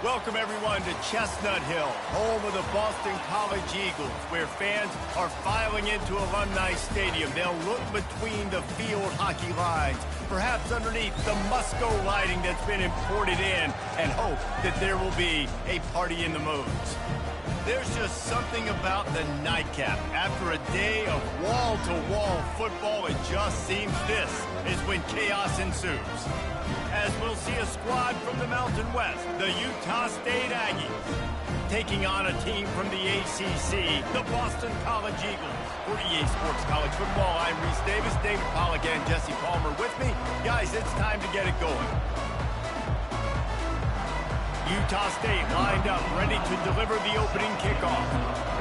Welcome, everyone, to Chestnut Hill, home of the Boston College Eagles, where fans are filing into Alumni Stadium. They'll look between the field hockey lines, perhaps underneath the Musco lighting that's been imported in, and hope that there will be a party in the moves. There's just something about the nightcap. After a day of wall-to-wall football, it just seems this is when chaos ensues. As we'll see a squad from the Mountain West, the Utah State Aggies, taking on a team from the ACC, the Boston College Eagles. For EA Sports College Football, I'm Reese Davis, David Pollack, and Jesse Palmer with me. Guys, it's time to get it going. Utah State lined up, ready to deliver the opening kickoff.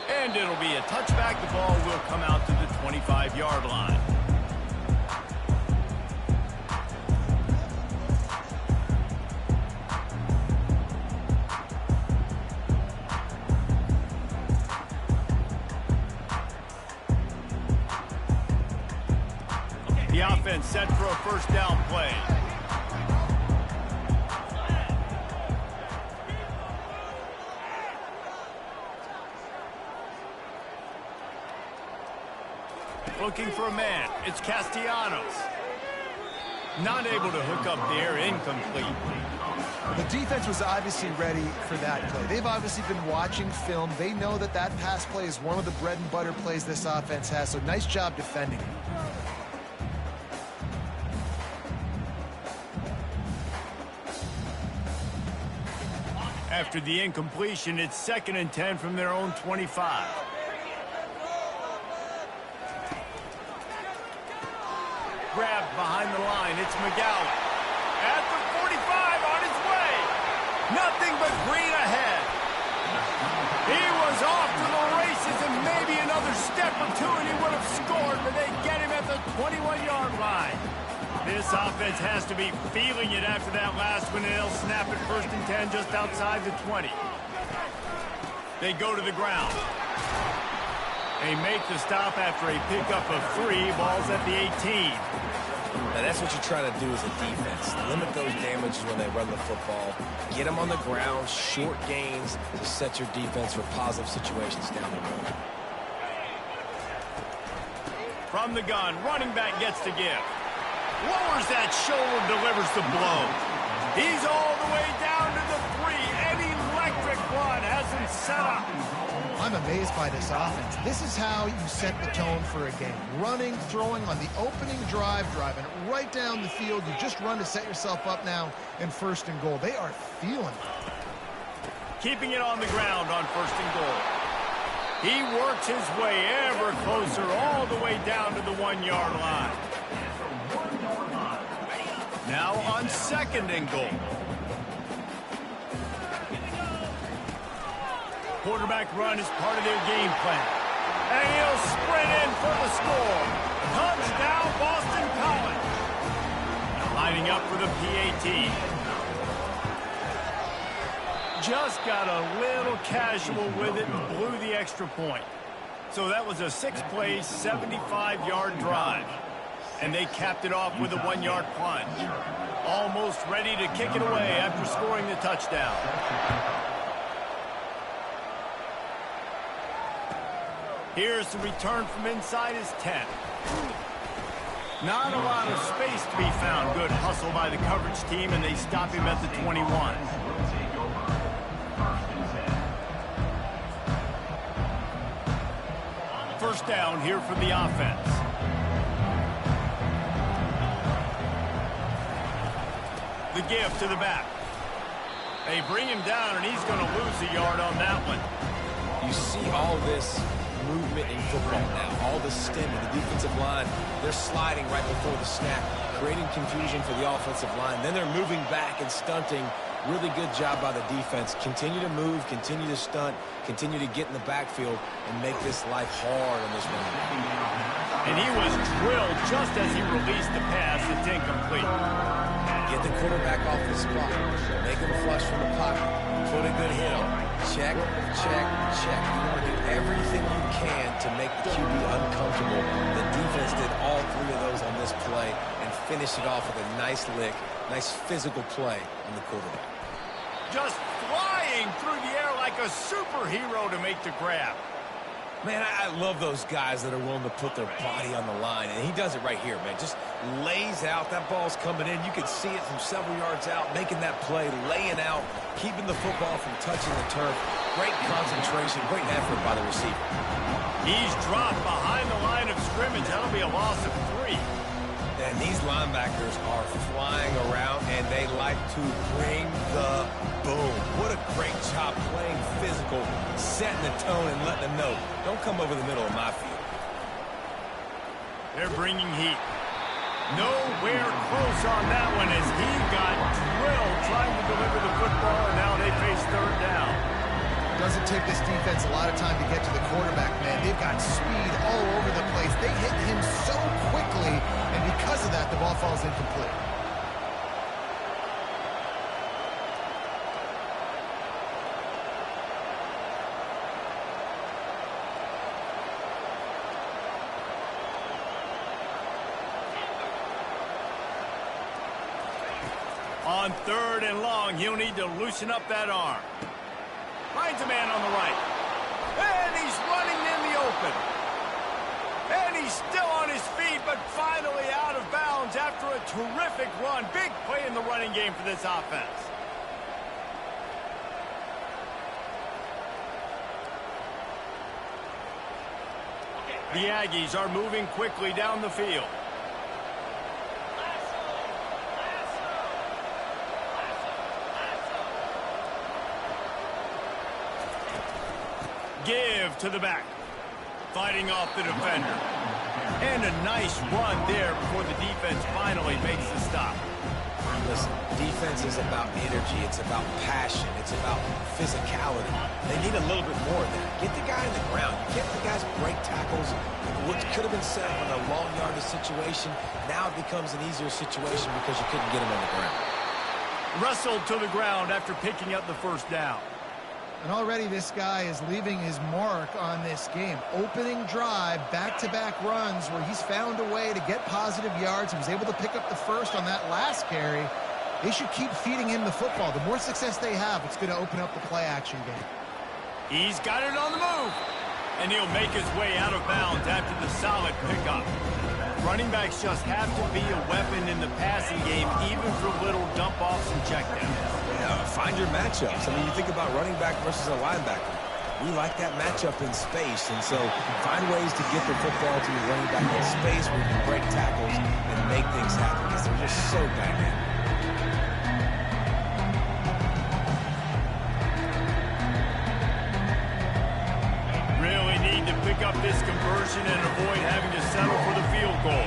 And it'll be a touchback. The ball will come out to the 25-yard line. The offense set for a first down play. Looking for a man. It's Castellanos. Not able to hook up there. Incomplete. The defense was obviously ready for that play. They've obviously been watching film. They know that that pass play is one of the bread and butter plays this offense has, so nice job defending it. After the incompletion, it's 2nd and 10 from their own 25. Grabbed behind the line, it's McGowan. At the 45, on his way. Nothing but green ahead. He was off to the races, and maybe another step or two, and he would have scored, but they get him at the 21-yard line. This offense has to be feeling it after that last one, and they'll snap it 1st and 10 just outside the 20. They go to the ground. They make the stop after a pickup of 3. Ball's at the 18. Now that's what you're trying to do as a defense. Limit those damages when they run the football. Get them on the ground, short gains to set your defense for positive situations down the road. From the gun, running back gets to give. Lowers that shoulder, delivers the blow. He's all the way down to the 3. An electric one has him set up. I'm amazed by this offense. This is how you set the tone for a game. Running, throwing on the opening drive, driving right down the field. You just run to set yourself up now in 1st and goal. They are feeling it. Keeping it on the ground on 1st and goal. He works his way ever closer all the way down to the 1-yard line. Now on 2nd and goal. Quarterback run is part of their game plan. And he'll sprint in for the score. Touchdown, Boston College. Lining up for the PAT. Just got a little casual with it and blew the extra point. So that was a 6-play, 75-yard drive. And they capped it off with a 1-yard plunge. Almost ready to kick it away after scoring the touchdown. Here's the return from inside his 10. Not a lot of space to be found. Good hustle by the coverage team, and they stop him at the 21. First down here for the offense. The give to the back. They bring him down, and he's going to lose a yard on that one. You see all this movement in football now, all the stemming, the defensive line, they're sliding right before the snap, creating confusion for the offensive line. Then they're moving back and stunting. Really good job by the defense. Continue to move, continue to stunt, continue to get in the backfield and make this life hard on this one. And he was drilled just as he released the pass. It's incomplete. Get the quarterback off the spot. Make him flush from the pocket. Put a good hit on him. Check, check, check. You want to do everything you can to make the QB uncomfortable. The defense did all three of those on this play and finished it off with a nice lick, nice physical play on the quarterback. Just flying through the air like a superhero to make the grab. Man, I love those guys that are willing to put their body on the line, and he does it right here, man. Just lays out. That ball's coming in. You can see it from several yards out, making that play, laying out, keeping the football from touching the turf. Great concentration, great effort by the receiver. He's dropped behind the line of scrimmage. That'll be a loss of 3. And these linebackers are flying around, and they like to bring the boom. What a great job playing physical, setting the tone and letting them know, don't come over the middle of my field. They're bringing heat. Nowhere close on that one as he got drilled trying to deliver the football, and now they face third down. Doesn't take this defense a lot of time to get to the quarterback, man. They've got speed all over the place. They hit him so quickly, and because of that, the ball falls incomplete. On 3rd and long, he'll need to loosen up that arm. Finds a man on the right. And he's running in the open. And he's still on his feet, but finally out of bounds after a terrific run. Big play in the running game for this offense. The Aggies are moving quickly down the field. Give to the back. Fighting off the defender. And a nice run there before the defense finally makes the stop. Listen, defense is about energy. It's about passion. It's about physicality. They need a little bit more of that. Get the guy in the ground. You get the guys break tackles. What could have been set up in a long yardage situation, now it becomes an easier situation because you couldn't get him on the ground. Wrestled to the ground after picking up the first down. And already this guy is leaving his mark on this game. Opening drive, back-to-back runs where he's found a way to get positive yards. He was able to pick up the first on that last carry. They should keep feeding him the football. The more success they have, it's going to open up the play-action game. He's got it on the move. And he'll make his way out of bounds after the solid pickup. Running backs just have to be a weapon in the passing game, even for little dump-offs and checkdowns. Find your matchups. I mean, you think about running back versus a linebacker. We like that matchup in space, and so find ways to get the football to your running back in space where you can break tackles and make things happen because they're just so dynamic. Really need to pick up this conversion and avoid having to settle for the field goal.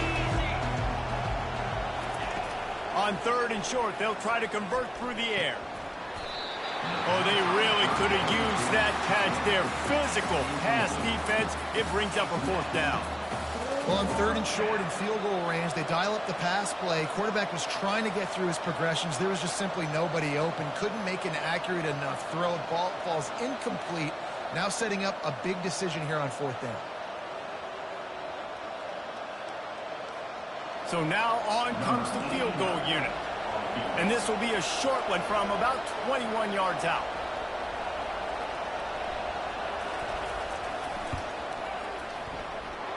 On 3rd and short, they'll try to convert through the air. Oh, they really could have used that catch there. Physical pass defense. It brings up a 4th down. Well, on 3rd and short and field goal range, they dial up the pass play. Quarterback was trying to get through his progressions. There was just simply nobody open. Couldn't make an accurate enough throw. Ball falls incomplete. Now setting up a big decision here on 4th down. So now on comes the field goal unit. And this will be a short one from about 21 yards out.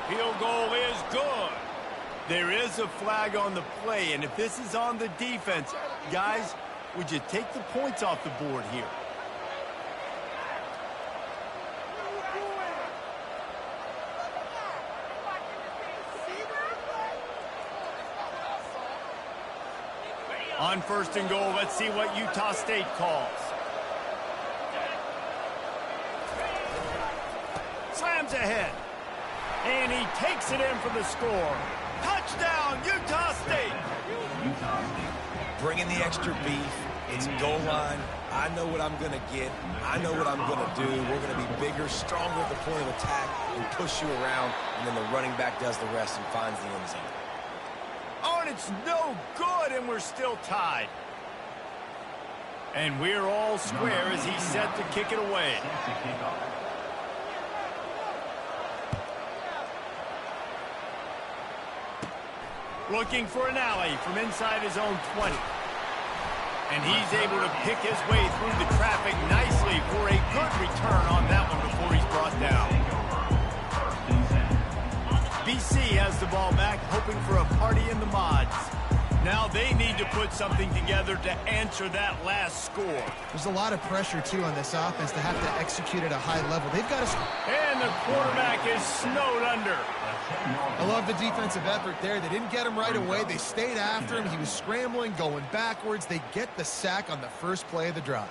Field goal is good. There is a flag on the play, and if this is on the defense, guys, would you take the points off the board here? On 1st and goal, let's see what Utah State calls. Slams ahead. And he takes it in for the score. Touchdown, Utah State. Bringing the extra beef. It's goal line. I know what I'm going to get. I know what I'm going to do. We're going to be bigger, stronger at the point of attack and push you around, and then the running back does the rest and finds the end zone. Oh, and it's no good, and we're still tied. And we're all square as he's set to kick it away. Looking for an alley from inside his own 20. And he's able to pick his way through the traffic nicely for a good return on that one before he's brought down. BC has the ball back, hoping for a party in the mods. Now they need to put something together to answer that last score. There's a lot of pressure, too, on this offense to have to execute at a high level. They've got to... And the quarterback is snowed under. I love the defensive effort there. They didn't get him right away. They stayed after him. He was scrambling, going backwards. They get the sack on the first play of the drive.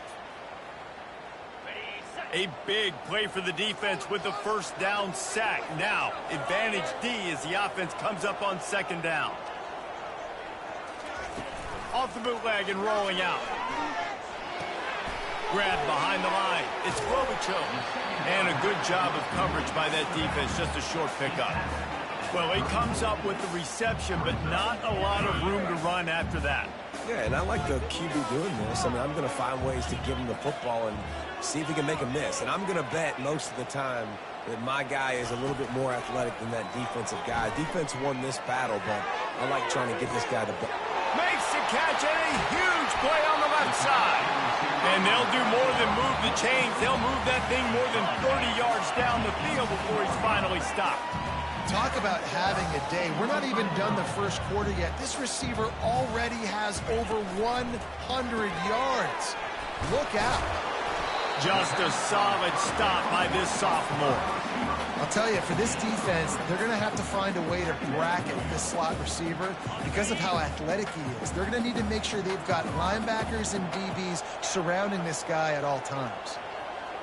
A big play for the defense with the first down sack. Now, advantage D as the offense comes up on second down. Off the bootleg and rolling out. Grabbed behind the line. It's Robichaux. And a good job of coverage by that defense. Just a short pickup. Well, he comes up with the reception, but not a lot of room to run after that. Yeah, and I like the QB doing this. I mean, I'm going to find ways to give him the football and see if he can make a miss. And I'm going to bet most of the time that my guy is a little bit more athletic than that defensive guy. Defense won this battle, but I like trying to get this guy the ball. Makes the catch and a huge play on the left side. And they'll do more than move the chains. They'll move that thing more than 30 yards down the field before he's finally stopped. Talk about having a day. We're not even done the first quarter yet. This receiver already has over 100 yards. Look out. Just a solid stop by this sophomore. I'll tell you, for this defense, they're going to have to find a way to bracket this slot receiver because of how athletic he is. They're going to need to make sure they've got linebackers and DBs surrounding this guy at all times.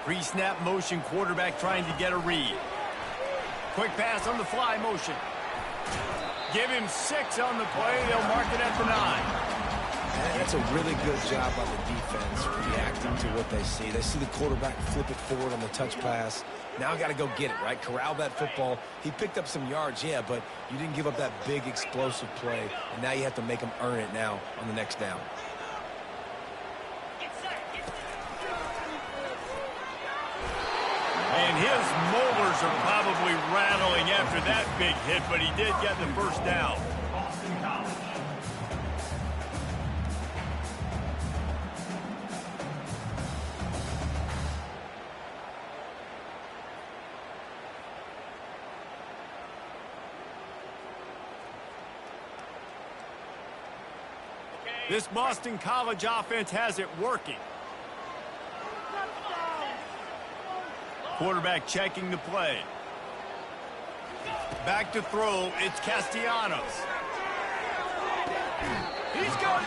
Pre-snap motion, quarterback trying to get a read. Quick pass on the fly motion. Give him 6 on the play. They'll mark it at the 9. That's a really good job by the defense reacting to what they see. They see the quarterback flip it forward on the touch pass. Now I got to go get it, right? Corral that football. He picked up some yards, yeah, but you didn't give up that big explosive play. And now you have to make him earn it now on the next down. And his molars are probably rattling after that big hit, but he did get the first down. This Boston College offense has it working. Quarterback checking the play. Back to throw, it's Castellanos. He's going.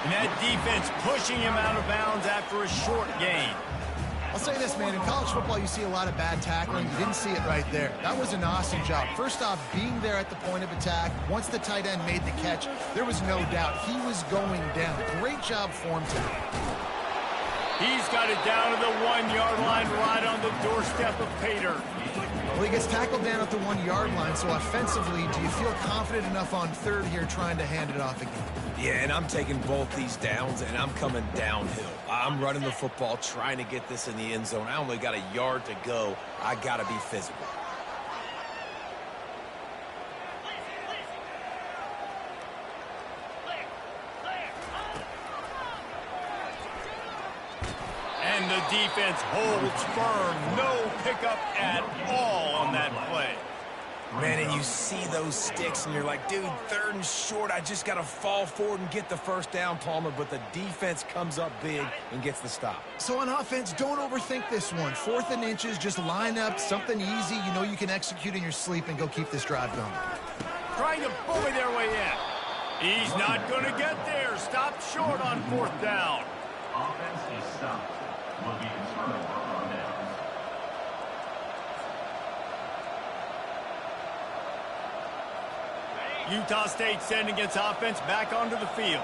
And that defense pushing him out of bounds after a short gain. I'll say this, man. In college football, you see a lot of bad tackling. You didn't see it right there. That was an awesome job. First off, being there at the point of attack. Once the tight end made the catch, there was no doubt he was going down. Great job for him today. He's got it down to the 1-yard line right on the doorstep of Pater. Well, he gets tackled down at the 1-yard line, so offensively, do you feel confident enough on third here trying to hand it off again? Yeah, and I'm taking both these downs, and I'm coming downhill. I'm running the football, trying to get this in the end zone. I only got a yard to go. I got to be physical. And the defense holds firm. No pickup at all on that play. Man, and you see those sticks, and you're like, dude, 3rd and short. I just got to fall forward and get the first down, Palmer. But the defense comes up big and gets the stop. So on offense, don't overthink this one. 4th and inches, just line up something easy you know you can execute in your sleep and go keep this drive going. Trying to bully their way in. He's not going to get there. Stopped short on 4th down. Offense is stopped. Will be instrumental on down. Utah State sending its offense back onto the field.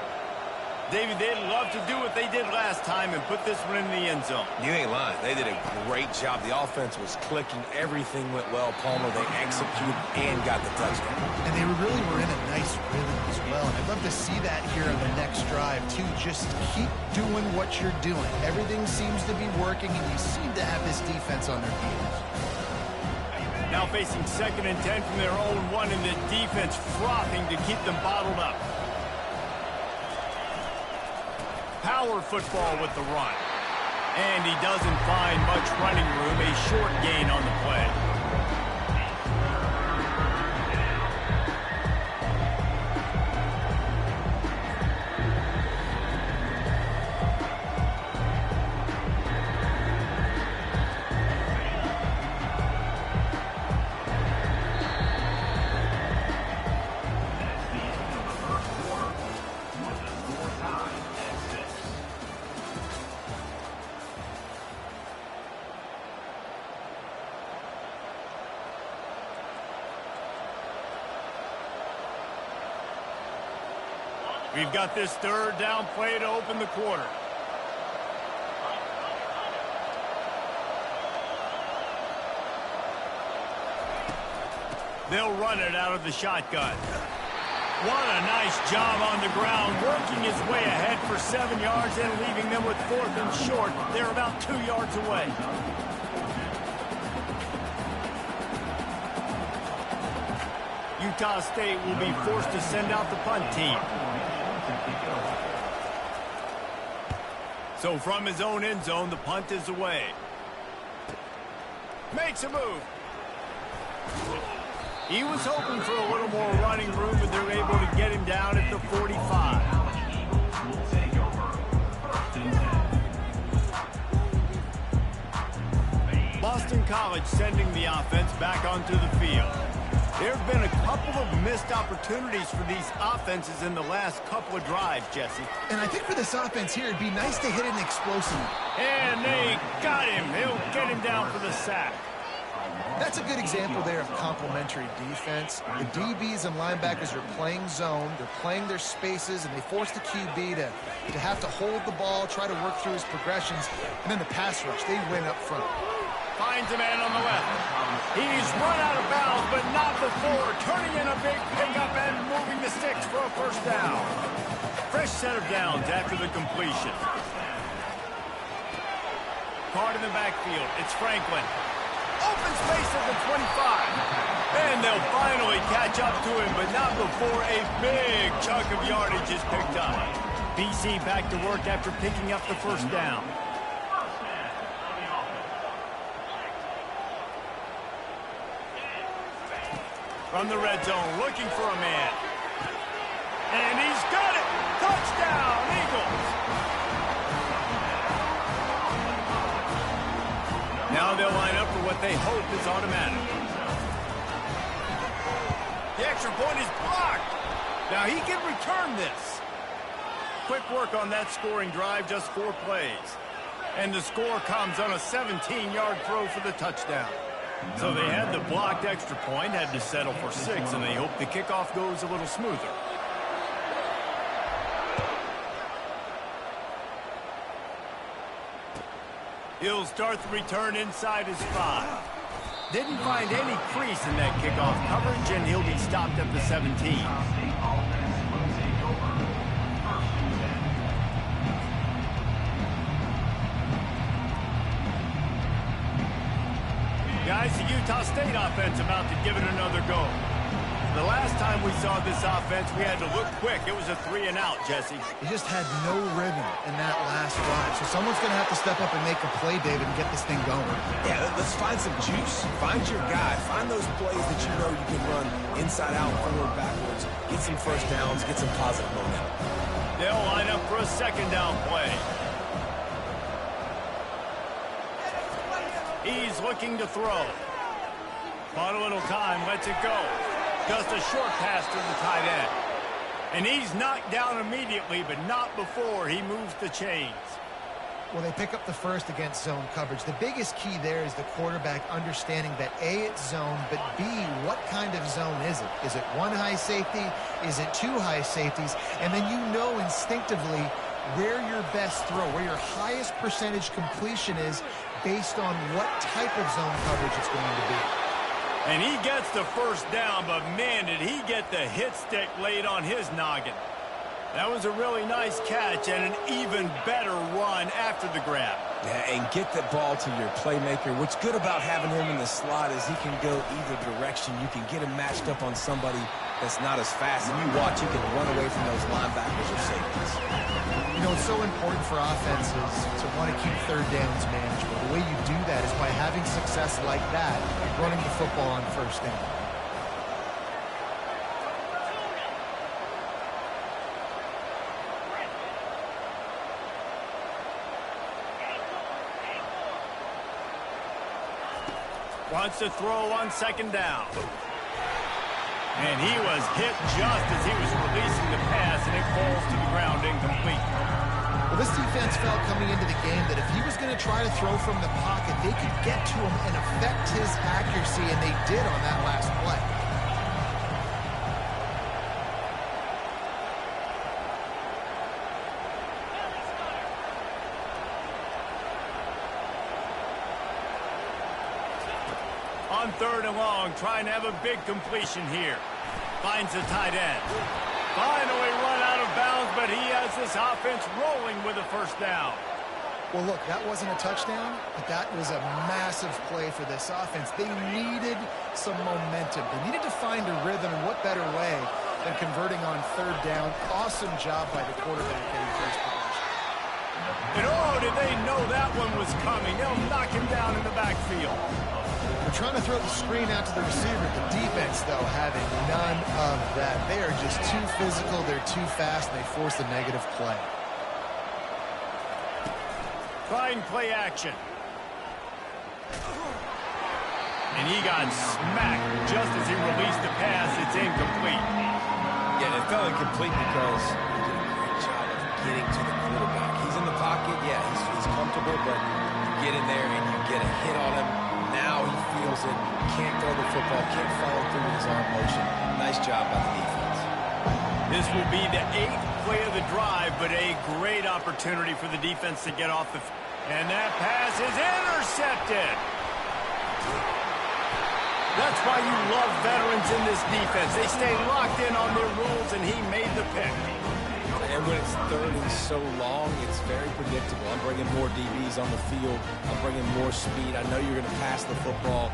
David, they'd love to do what they did last time and put this one in the end zone. You ain't lying. They did a great job. The offense was clicking. Everything went well. Palmer, they executed and got the touchdown. And they really were in a nice rhythm as well. And I'd love to see that here on the next drive, too. Just keep doing what you're doing. Everything seems to be working, and you seem to have this defense on their heels. Now facing 2nd and 10 from their own 1, and the defense frothing to keep them bottled up. Power football with the run. And he doesn't find much running room. A short gain on the play. We've got this 3rd down play to open the quarter. They'll run it out of the shotgun. What a nice job on the ground, working his way ahead for 7 yards and leaving them with 4th and short. They're about 2 yards away. Utah State will be forced to send out the punt team. So from his own end zone, the punt is away. Makes a move. He was hoping for a little more running room, but they're able to get him down at the 45. Boston College sending the offense back onto the field. There have been a couple of missed opportunities for these offenses in the last couple of drives, Jesse. And I think for this offense here, it'd be nice to hit an explosive. And they got him. They'll get him down for the sack. That's a good example there of complementary defense. The DBs and linebackers are playing zone. They're playing their spaces, and they force the QB to have to hold the ball, try to work through his progressions. And then the pass rush, they win up front. Finds a man on the left. He's run out of bounds, but not before. Turning in a big pickup and moving the sticks for a 1st down. Fresh set of downs after the completion. Card in the backfield. It's Franklin. Open space at the 25. And they'll finally catch up to him, but not before a big chunk of yardage is picked up. BC back to work after picking up the 1st down. From the red zone, looking for a man. And he's got it! Touchdown, Eagles! Now they'll line up for what they hope is automatic. The extra point is blocked. Now he can return this. Quick work on that scoring drive, just 4 plays. And the score comes on a 17-yard throw for the touchdown. So they had the blocked extra point, had to settle for 6, and they hope the kickoff goes a little smoother. He'll start the return inside his 5. Didn't find any crease in that kickoff coverage, and he'll be stopped at the 17. Guys, the Utah State offense about to give it another go. The last time we saw this offense, we had to look quick. It was a 3-and-out, Jesse. He just had no rhythm in that last drive. So someone's going to have to step up and make a play, David, and get this thing going. Yeah, let's find some juice. Find your guy. Find those plays that you know you can run inside out, forward, backwards. Get some 1st downs. Get some positive momentum. They'll line up for a 2nd down play. He's looking to throw. Bought a little time, lets it go. Just a short pass to the tight end. And he's knocked down immediately, but not before he moves the chains. Well, they pick up the first against zone coverage. The biggest key there is the quarterback understanding that A, it's zone, but B, what kind of zone is it? Is it one high safety? Is it two high safeties? And then you know instinctively where your best throw, where your highest percentage completion is based on what type of zone coverage it's going to be. And he gets the first down, but man, did he get the hit stick laid on his noggin. That was a really nice catch and an even better run after the grab. Yeah, and get the ball to your playmaker. What's good about having him in the slot is he can go either direction. You can get him matched up on somebody that's not as fast, and you watch, he can run away from those linebackers or safeties. You know, it's so important for offenses to want to keep third downs manageable. The way you do that is by having success like that, running the football on first down. Wants to throw on second down. And he was hit just as he was releasing the pass, and it falls to the ground incomplete. Well, this defense felt coming into the game that if he was going to try to throw from the pocket, they could get to him and affect his accuracy, and they did on that last play. On third and long, trying to have a big completion here. Finds the tight end. Finally run out of bounds, but he has this offense rolling with a first down. Well, look, that wasn't a touchdown, but that was a massive play for this offense. They needed some momentum. They needed to find a rhythm, and what better way than converting on third down. Awesome job by the quarterback getting first possession. And oh, did they know that one was coming. They'll knock him down in the backfield. They're trying to throw the screen out to the receiver. The defense, though, having none of that. They are just too physical, they're too fast, and they force a negative play. Trying play action. And he got smacked just as he released the pass. It's incomplete. Yeah, it fell incomplete because he did a great job of getting to the quarterback. He's in the pocket, yeah, he's comfortable, but you get in there and you get a hit on him. Now he feels it, can't throw the football, can't follow through with his arm motion. Nice job by the defense. This will be the 8th play of the drive, but a great opportunity for the defense to get off the field. And that pass is intercepted. That's why you love veterans in this defense. They stay locked in on their rules, and he made the pick. And when it's third and so long, it's very predictable. I'm bringing more DBs on the field. I'm bringing more speed. I know you're going to pass the football.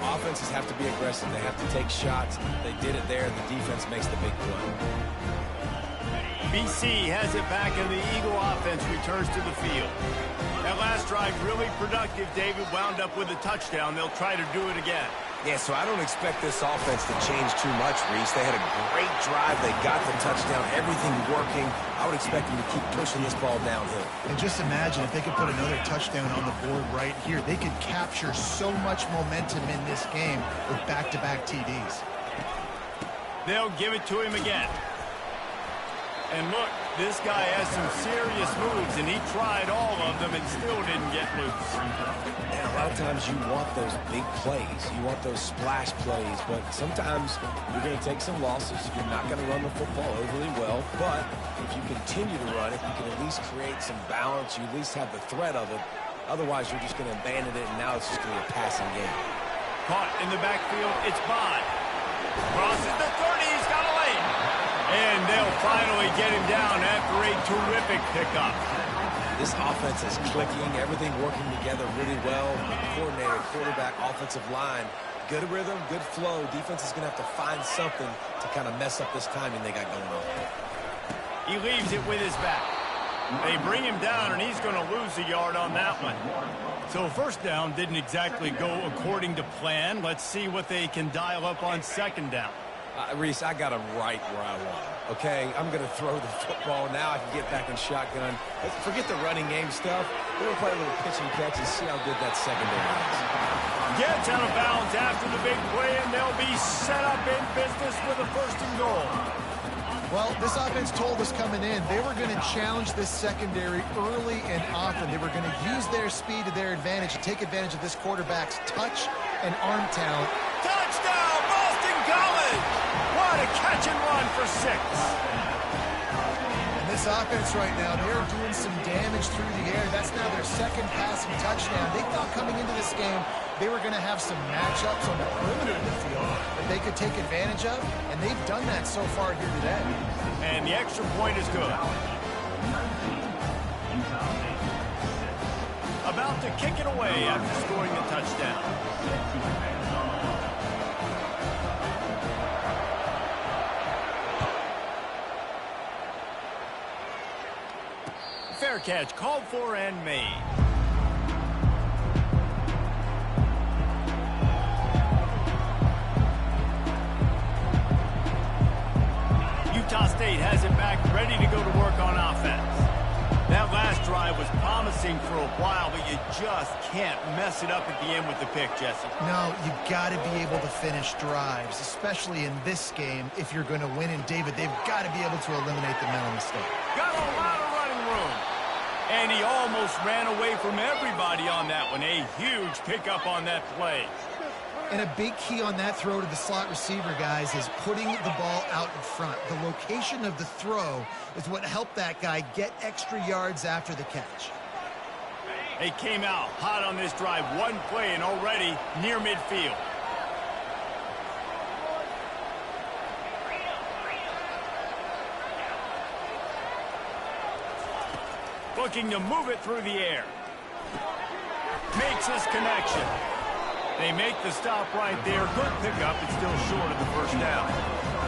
Offenses have to be aggressive. They have to take shots. They did it there. The defense makes the big play. BC has it back, and the Eagle offense returns to the field. That last drive really productive. David wound up with a touchdown. They'll try to do it again. Yeah, so I don't expect this offense to change too much, Reese. They had a great drive. They got the touchdown. Everything working. I would expect them to keep pushing this ball downhill. And just imagine if they could put another touchdown on the board right here. They could capture so much momentum in this game with back-to-back TDs. They'll give it to him again. And look, this guy has some serious moves, and he tried all of them and still didn't get loose. And a lot of times you want those big plays. You want those splash plays, but sometimes you're going to take some losses. You're not going to run the football overly well, but if you continue to run it, you can at least create some balance. You at least have the threat of it. Otherwise, you're just going to abandon it, and now it's just going to be a passing game. Caught in the backfield, it's Bond. Crosses the 30, he's got a lane. And they'll finally get him down after a terrific pickup. This offense is clicking, everything working together really well. Coordinator, quarterback, offensive line. Good rhythm, good flow. Defense is going to have to find something to kind of mess up this timing they got going on. He leaves it with his back. They bring him down, and he's going to lose a yard on that one. So first down didn't exactly go according to plan. Let's see what they can dial up on second down. Reese, I got him right where I want him, okay? I'm going to throw the football. Now I can get back in shotgun. Forget the running game stuff. We're going to play a little pitch and catch and see how good that secondary is. Gets out of bounds after the big play, and they'll be set up in business with a first and goal. Well, this offense told us coming in they were going to challenge this secondary early and often. They were going to use their speed to their advantage and take advantage of this quarterback's touch and arm talent. Touchdown, Boston College! What a catch and run for 6. And this offense right now, they're doing some damage through the air. That's now their second passing touchdown. They thought coming into this game they were going to have some matchups on the perimeter of the field that they could take advantage of, and they've done that so far here today. And the extra point is good. About to kick it away after scoring the touchdown. Fair catch called for and made. Utah State has it back, ready to go to work on offense. That last drive was promising for a while, but you just can't mess it up at the end with the pick, Jesse. No, you got to be able to finish drives, especially in this game. If you're going to win, and David, they've got to be able to eliminate the mental mistake. Got a lot of running room. And he almost ran away from everybody on that one. A huge pickup on that play. And a big key on that throw to the slot receiver, guys, is putting the ball out in front. The location of the throw is what helped that guy get extra yards after the catch. They came out hot on this drive. One play and already near midfield. Looking to move it through the air. Makes his connection. They make the stop right there. Good pickup. It's still short of the first down.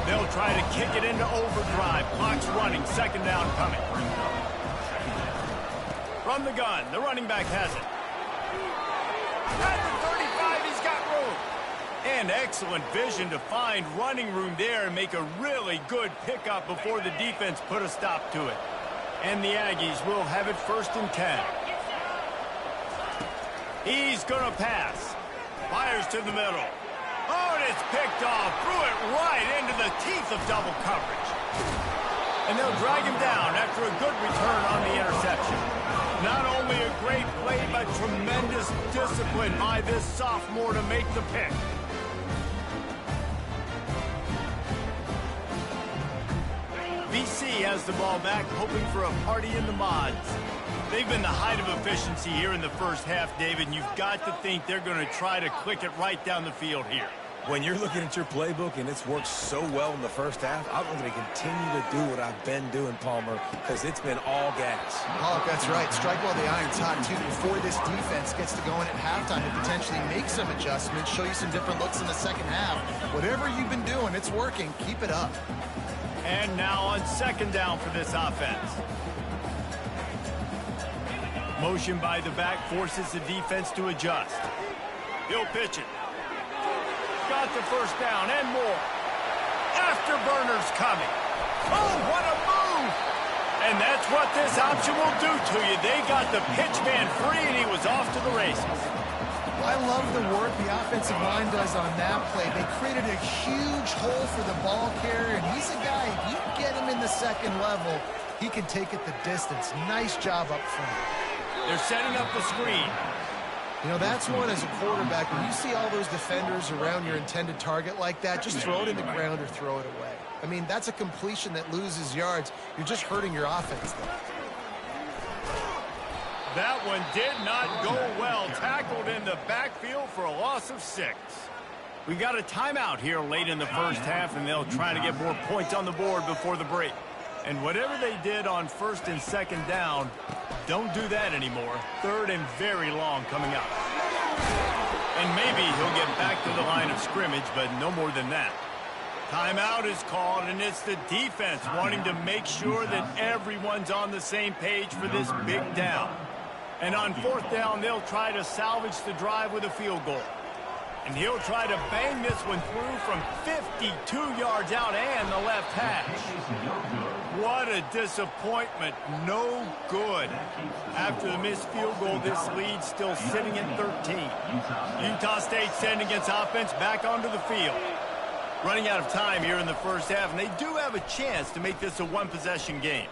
They'll try to kick it into overdrive. Clock's running. Second down coming. From the gun, the running back has it. At the 35, he's got room. And excellent vision to find running room there and make a really good pickup before the defense put a stop to it. And the Aggies will have it 1st and 10. He's going to pass. Fires to the middle. Oh, and it's picked off. Threw it right into the teeth of double coverage. And they'll drag him down after a good return on the interception. Not only a great play, but tremendous discipline by this sophomore to make the pick. BC has the ball back, hoping for a party in the mods. They've been the height of efficiency here in the first half, David, and you've got to think they're going to try to click it right down the field here. When you're looking at your playbook and it's worked so well in the first half, I'm going to continue to do what I've been doing, Palmer, because it's been all gas. Oh, that's right. Strike while the iron's hot, too, before this defense gets to going at halftime to potentially make some adjustments, show you some different looks in the second half. Whatever you've been doing, it's working. Keep it up. And now on second down for this offense. Motion by the back forces the defense to adjust. He'll pitch it. Got the first down and more. Afterburners coming. Oh, what a move! And that's what this option will do to you. They got the pitch man free, and he was off to the races. I love the work the offensive line does on that play. They created a huge hole for the ball carrier, and he's a guy, if you get him in the second level, he can take it the distance. Nice job up front. They're setting up the screen. You know, that's one as a quarterback. When you see all those defenders around your intended target like that, just throw it in the ground or throw it away. I mean, that's a completion that loses yards. You're just hurting your offense there. That one did not go well. Tackled in the backfield for a loss of 6. We got a timeout here late in the first half, and they'll try to get more points on the board before the break. And whatever they did on first and second down, don't do that anymore. Third and very long coming up. And maybe he'll get back to the line of scrimmage, but no more than that. Timeout is called, and it's the defense wanting to make sure that everyone's on the same page for this big down. And on fourth down, they'll try to salvage the drive with a field goal. And he'll try to bang this one through from 52 yards out and the left hash. What a disappointment. No good. After the missed field goal, this lead still sitting at 13. Utah State sending its offense back onto the field. Running out of time here in the first half, and they do have a chance to make this a one-possession game.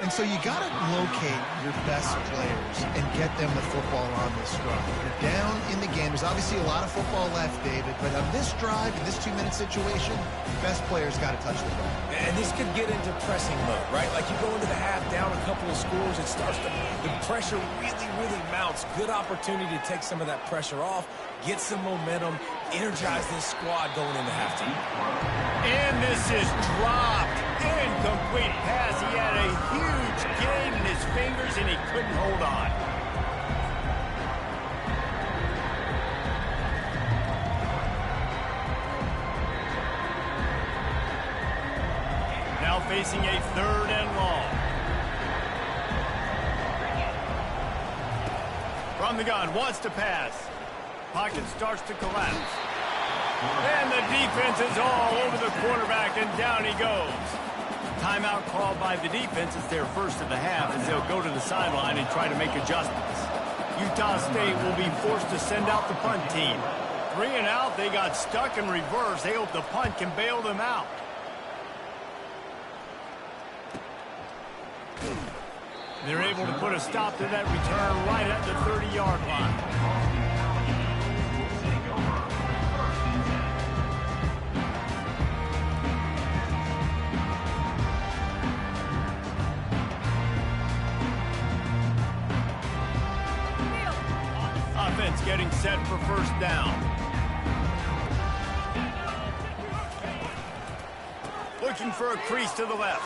And so you got to locate your best players and get them the football on this drive. You're down in the game. There's obviously a lot of football left, David, but on this drive, in this 2-minute situation, best players got to touch the ball. And this could get into pressing mode, right? Like you go into the half down a couple of scores, it starts to, the pressure really mounts. Good opportunity to take some of that pressure off, get some momentum, energize this squad going into halftime. And this is dropped. Incomplete pass. He had a huge gain in his fingers, and he couldn't hold on. Now facing a 3rd and long. From the gun, wants to pass. Pocket starts to collapse. And the defense is all over the quarterback, and down he goes. Timeout called by the defense. It's their first of the half as they'll go to the sideline and try to make adjustments. Utah State will be forced to send out the punt team. 3 and out, they got stuck in reverse. They hope the punt can bail them out. They're able to put a stop to that return right at the 30-yard line. Offense getting set for first down. Looking for a crease to the left.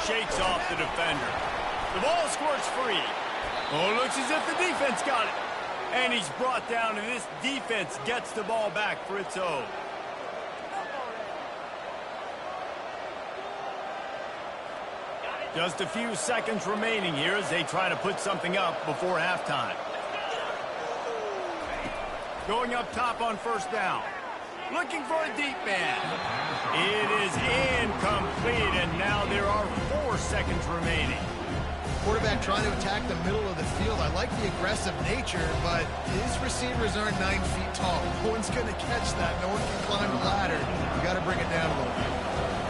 Shakes off the defender. The ball squirts free. Oh, looks as if the defense got it. And he's brought down, and this defense gets the ball back for its own. Just a few seconds remaining here as they try to put something up before halftime. Going up top on first down. Looking for a deep man. It is incomplete, and now there are 4 seconds remaining. Quarterback trying to attack the middle of the field. I like the aggressive nature, but his receivers aren't 9 feet tall. No one's going to catch that. No one can climb the ladder. You got to bring it down a little bit.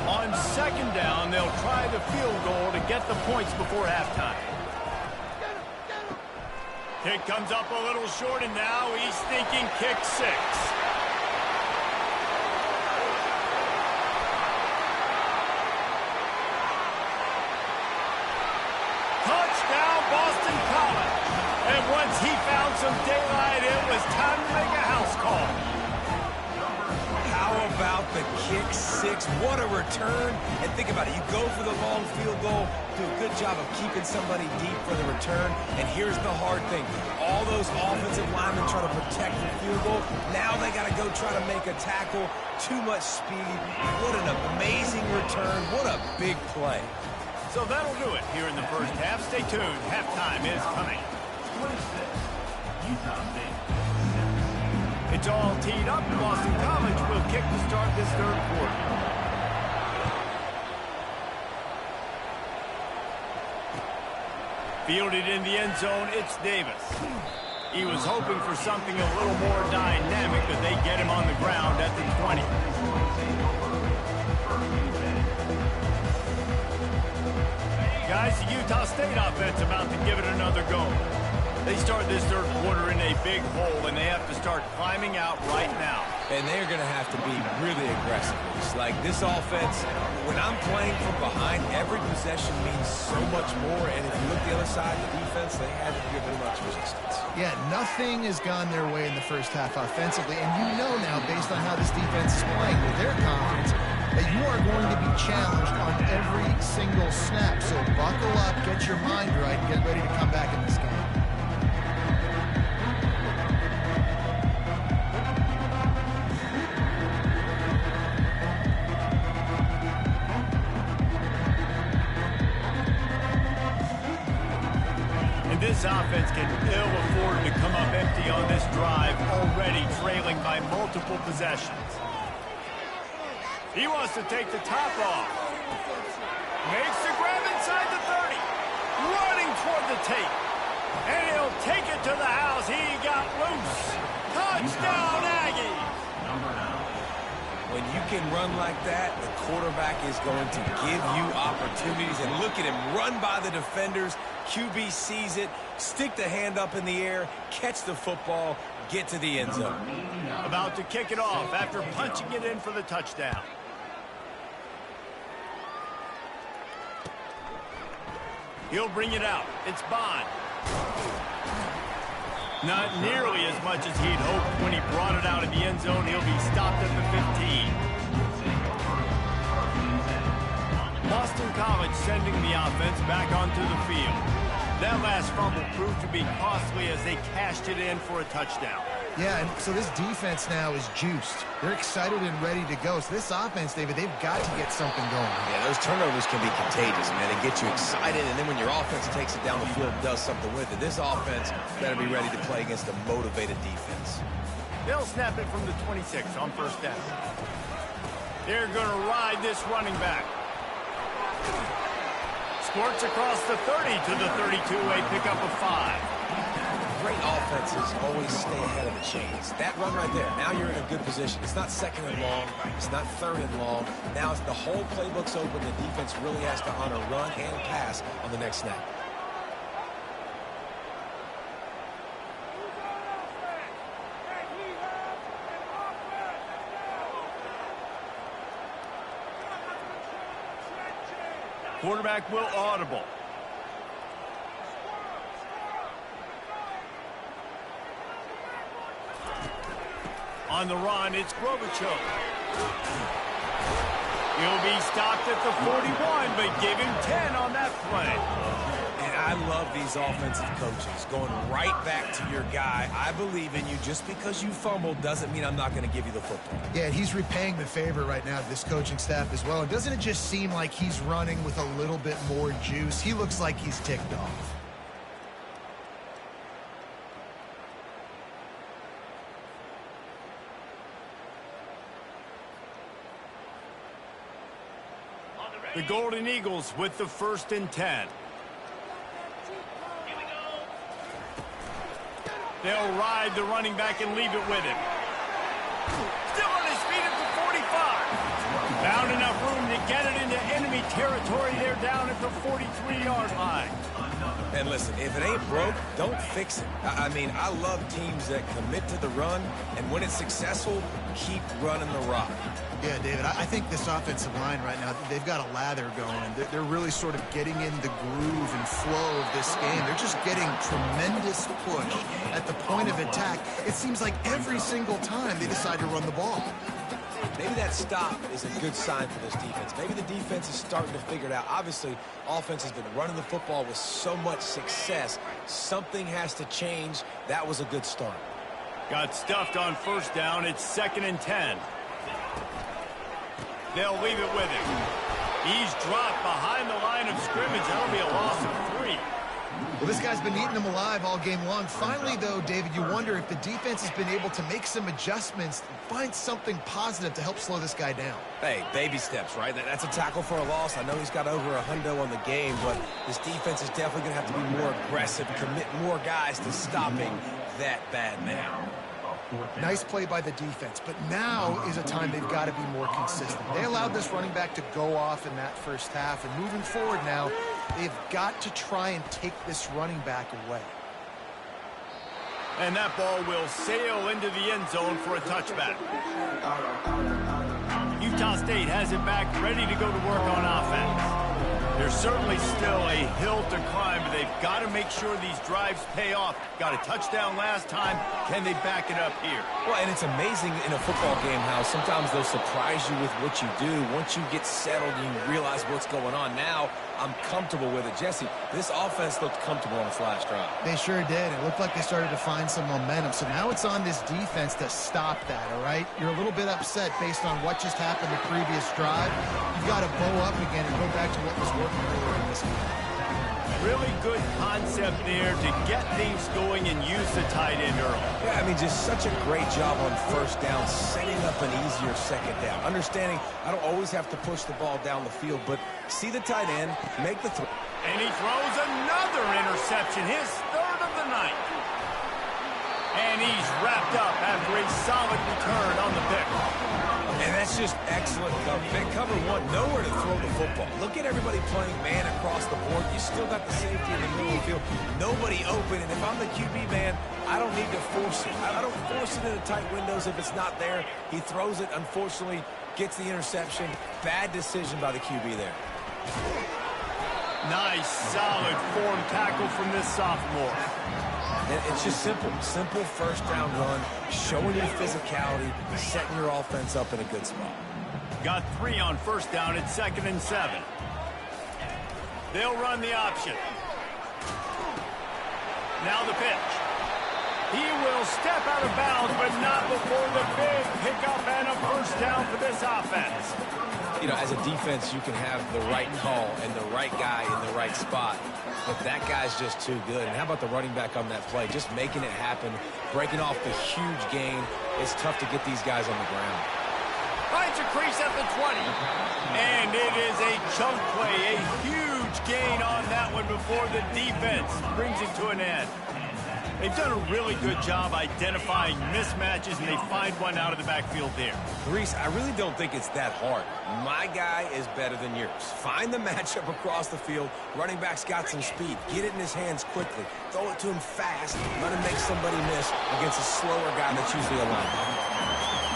On second down, they'll try the field goal to get the points before halftime. Kick comes up a little short, and now he's thinking kick 6. Touchdown, Boston College. And once he found some daylight, it was time to make a house call. How about the kick 6? What a return. And think about it. You go for the long field goal, do a good job of keeping somebody deep for the return. And here's the hard thing. All those offensive linemen try to protect the field goal. Now they got to go try to make a tackle. Too much speed. What an amazing return. What a big play. So that'll do it here in the first half. Stay tuned. Halftime is coming. 26, Utah State. It's all teed up. Boston College will kick to start this 3rd quarter. Fielded in the end zone, it's Davis. He was hoping for something a little more dynamic, but they get him on the ground at the 20. Guys, the Utah State offense about to give it another go. They start this 3rd quarter in a big hole, and they have to start climbing out right now. And they're going to have to be really aggressive. It's like this offense, when I'm playing from behind, every possession means so much more. And if you look the other side of the defense, they haven't given much resistance. Yeah, nothing has gone their way in the first half offensively. And you know now, based on how this defense is playing with their confidence, that you are going to be challenged on every single snap. So buckle up, get your mind right, and get ready to come back in this game. This offense can ill afford to come up empty on this drive, already trailing by multiple possessions. He wants to take the top off. Makes the grab inside the 30. Running toward the tape. And he'll take it to the house. He got loose. Touchdown, Aggies. number 9. When you can run like that, the quarterback is going to give you opportunities. And look at him run by the defenders. QB sees it, stick the hand up in the air, catch the football, get to the end zone. About to kick it off after punching it in for the touchdown. He'll bring it out. It's Bond. Not nearly as much as he'd hoped when he brought it out in the end zone. He'll be stopped at the 15. Boston College sending the offense back onto the field. That last fumble proved to be costly as they cashed it in for a touchdown. Yeah, and so this defense now is juiced. They're excited and ready to go. So this offense, David, they've got to get something going. Yeah, those turnovers can be contagious, man. They get you excited, and then when your offense takes it down the field and does something with it, this offense better be ready to play against a motivated defense. They'll snap it from the 26 on first down. They're going to ride this running back. Squirts across the 30 to the 32-way pickup of 5. Great offenses always stay ahead of the chains. That run right there, now you're in a good position. It's not second and long. It's not third and long. Now the whole playbook's open. The defense really has to honor run and pass on the next snap. Quarterback will audible. On the run, it's Grovichuk. He'll be stopped at the 41, but give him 10 on that play. And I love these offensive coaches going right back to your guy. I believe in you. Just because you fumbled doesn't mean I'm not going to give you the football. Yeah, he's repaying the favor right now to this coaching staff as well. And doesn't it just seem like he's running with a little bit more juice? He looks like he's ticked off. The Golden Eagles with the 1st and 10. They'll ride the running back and leave it with him. Still on his feet at the 45. Found enough room to get it into enemy territory. They're down at the 43-yard line. And listen, if it ain't broke, don't fix it. I mean, I love teams that commit to the run, and when it's successful, keep running the rock. Yeah, David, I think this offensive line right now, they've got a lather going. They're really sort of getting in the groove and flow of this game. They're just getting tremendous push at the point of attack. It seems like every single time they decide to run the ball. Maybe that stop is a good sign for this defense. Maybe the defense is starting to figure it out. Obviously, offense has been running the football with so much success. Something has to change. That was a good start. Got stuffed on first down. It's 2nd and 10. They'll leave it with him. He's dropped behind the line of scrimmage. That'll be a loss of 3. Well, this guy's been eating them alive all game long. Finally, though, David, you wonder if the defense has been able to make some adjustments, find something positive to help slow this guy down. Hey, baby steps, right? That's a tackle for a loss. I know he's got over a hundo on the game, but this defense is definitely going to have to be more aggressive, commit more guys to stopping that bad man. Nice play by the defense, but now is a time they've got to be more consistent. They allowed this running back to go off in that first half, and moving forward now, they've got to try and take this running back away. And that ball will sail into the end zone for a touchback. Utah State has it back, ready to go to work on offense. There's certainly still a hill to climb, but they've got to make sure these drives pay off. Got a touchdown last time. Can they back it up here? Well, and it's amazing in a football game how sometimes they'll surprise you with what you do. Once you get settled, you realize what's going on. Now, I'm comfortable with it. Jesse, this offense looked comfortable on its last drive. They sure did. It looked like they started to find some momentum. So now it's on this defense to stop that, all right? You're a little bit upset based on what just happened the previous drive. You've got to bow up again and go back to what was working earlier in this game. Really good concept there to get things going and use the tight end early. Yeah, I mean, just such a great job on first down, setting up an easier second down. Understanding I don't always have to push the ball down the field, but see the tight end, make the throw. And he throws another interception, his 3rd of the night. And he's wrapped up after a solid return on the pick. And that's just excellent cover. Big cover one, nowhere to throw the football. Look at everybody playing man across the board. You still got the safety in the middle of the field. Nobody open, and if I'm the QB man, I don't need to force it. I don't force it into tight windows if it's not there. He throws it, unfortunately, gets the interception. Bad decision by the QB there. Nice, solid form tackle from this sophomore. And it's just simple. Simple first down run, showing your physicality, setting your offense up in a good spot. Got 3 on first down at 2nd and 7. They'll run the option. Now the pitch. He will step out of bounds, but not before the big pickup and a first down for this offense. You know, as a defense, you can have the right call and the right guy in the right spot, but that guy's just too good. And how about the running back on that play? Just making it happen, breaking off the huge gain. It's tough to get these guys on the ground. Finds a crease at the 20. And it is a chunk play, a huge gain on that one before the defense brings it to an end. They've done a really good job identifying mismatches, and they find one out of the backfield there. Reese, I really don't think it's that hard. My guy is better than yours. Find the matchup across the field. Running back's got some speed. Get it in his hands quickly. Throw it to him fast. Let him make somebody miss against a slower guy that's usually a linebacker.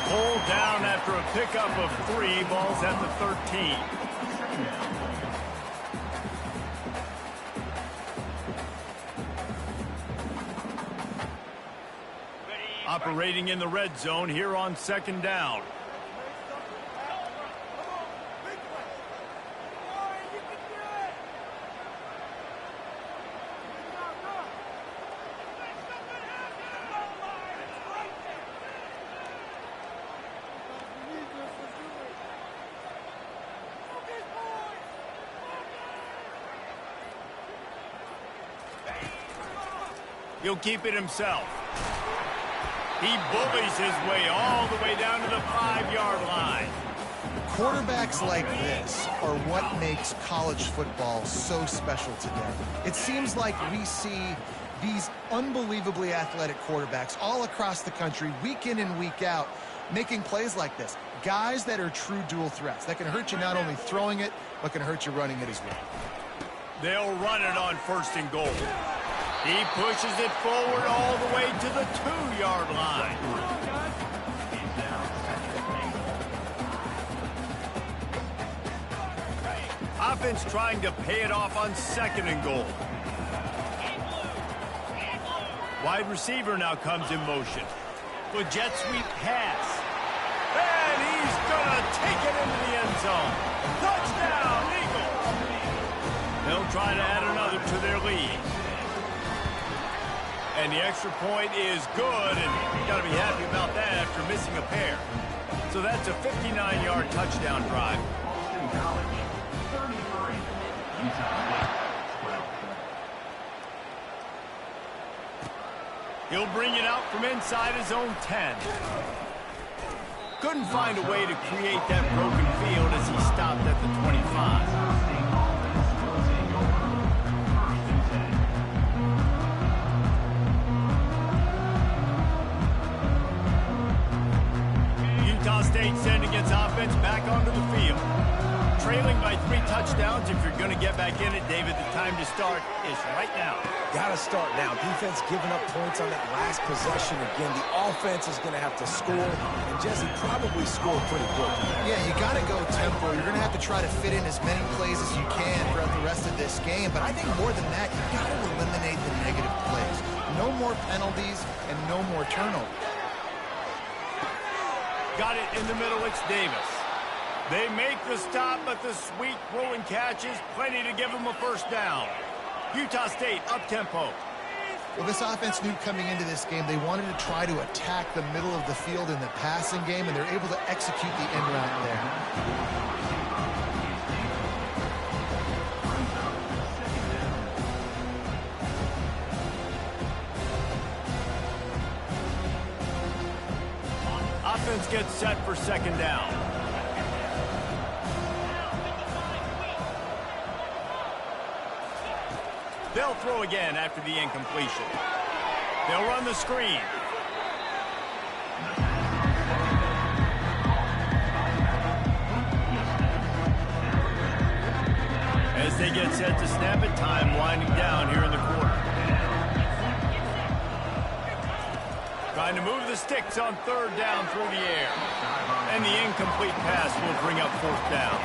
Pulled down after a pickup of 3. Ball's at the 13. Operating in the red zone here on 2nd down. He'll keep it himself. He bullies his way all the way down to the 5-yard line. Quarterbacks like this are what makes college football so special today. It seems like we see these unbelievably athletic quarterbacks all across the country, week in and week out, making plays like this. Guys that are true dual threats. That can hurt you not only throwing it, but can hurt you running it as well. They'll run it on 1st and goal. He pushes it forward all the way to the 2-yard line. Offense trying to pay it off on 2nd and goal. Wide receiver now comes in motion. With jet sweep pass. And he's going to take it into the end zone. Touchdown, Eagles! They'll try to add another to their lead. And the extra point is good, and you got to be happy about that after missing a pair. So that's a 59-yard touchdown drive. He'll bring it out from inside his own 10. Couldn't find a way to create that broken field as he stopped at the 25. Utah State sending its offense back onto the field. Trailing by 3 touchdowns. If you're going to get back in it, David, the time to start is right now. Got to start now. Defense giving up points on that last possession again. The offense is going to have to score, and Jesse probably scored pretty quick. Yeah, you got to go tempo. You're going to have to try to fit in as many plays as you can throughout the rest of this game. But I think more than that, you got to eliminate the negative plays. No more penalties and no more turnovers. Got it in the middle. It's Davis. They make the stop, but the sweet throw and catch is plenty to give them a first down. Utah State up-tempo. Well, this offense knew coming into this game they wanted to try to attack the middle of the field in the passing game, and they're able to execute the end route there. Offense gets set for 2nd down. They'll throw again after the incompletion. They'll run the screen. As they get set to snap it, time winding down here in the quarter. Trying to move the sticks on third down through the air. And the incomplete pass will bring up fourth down.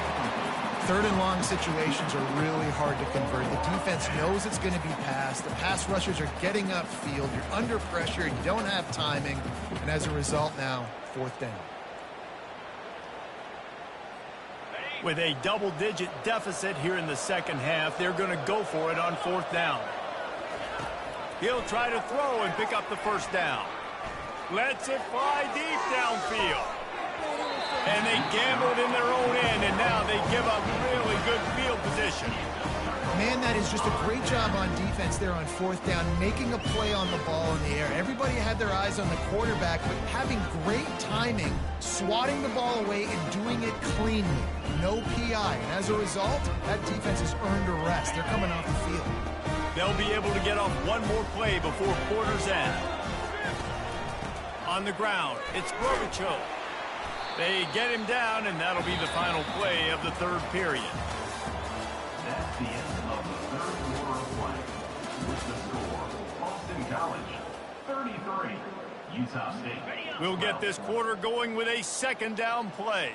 Third and long situations are really hard to convert. The defense knows it's going to be passed. The pass rushers are getting upfield. You're under pressure. You don't have timing. And as a result now, fourth down. With a double-digit deficit here in the second half, they're going to go for it on fourth down. He'll try to throw and pick up the first down. Lets it fly deep downfield. And they gambled in their own end, and now they give up really good field position. Man, that is just a great job on defense there on fourth down, making a play on the ball in the air. Everybody had their eyes on the quarterback, but having great timing, swatting the ball away and doing it cleanly. No PI. And as a result, that defense has earned a rest. They're coming off the field. They'll be able to get off one more play before quarter's end. On the ground, it's Grovichuk. They get him down, and that'll be the final play of the third period. That's the end of the third quarter of play. With the score, Boston College 33, Utah State. We'll get this quarter going with a second down play.